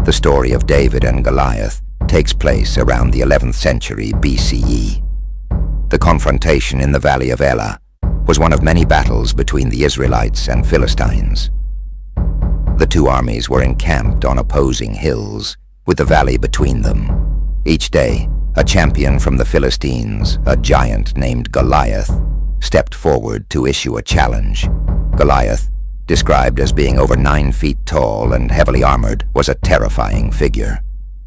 The story of David and Goliath takes place around the 11th century BCE. The confrontation in the Valley of Elah was one of many battles between the Israelites and Philistines. The two armies were encamped on opposing hills, with the valley between them. Each day, a champion from the Philistines, a giant named Goliath, stepped forward to issue a challenge. Goliath, described as being over 9 feet tall and heavily armored, was a terrifying figure.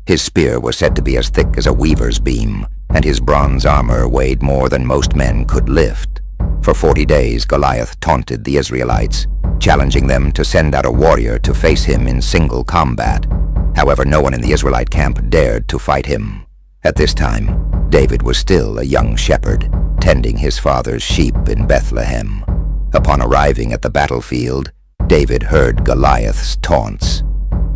His spear was said to be as thick as a weaver's beam, and his bronze armor weighed more than most men could lift. For 40 days, Goliath taunted the Israelites, challenging them to send out a warrior to face him in single combat. However, no one in the Israelite camp dared to fight him. At this time, David was still a young shepherd, tending his father's sheep in Bethlehem. Upon arriving at the battlefield, David heard Goliath's taunts.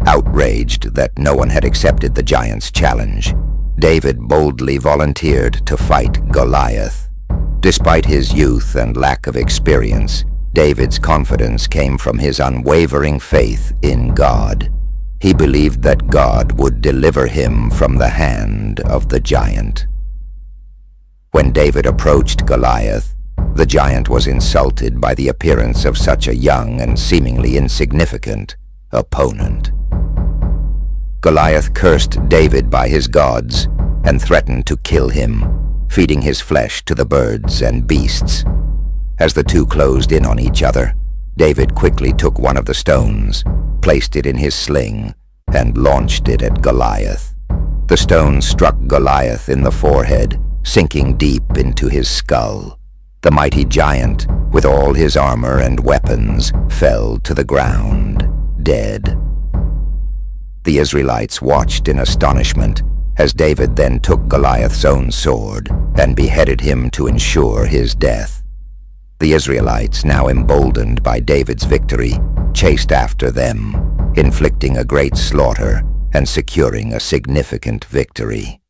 Outraged that no one had accepted the giant's challenge, David boldly volunteered to fight Goliath. Despite his youth and lack of experience, David's confidence came from his unwavering faith in God. He believed that God would deliver him from the hand of the giant. When David approached Goliath, the giant was insulted by the appearance of such a young and seemingly insignificant opponent. Goliath cursed David by his gods and threatened to kill him, feeding his flesh to the birds and beasts. As the two closed in on each other, David quickly took one of the stones, placed it in his sling, and launched it at Goliath. The stone struck Goliath in the forehead, sinking deep into his skull. The mighty giant, with all his armor and weapons, fell to the ground, dead. The Israelites watched in astonishment as David then took Goliath's own sword and beheaded him to ensure his death. The Israelites, now emboldened by David's victory, chased after them, inflicting a great slaughter and securing a significant victory.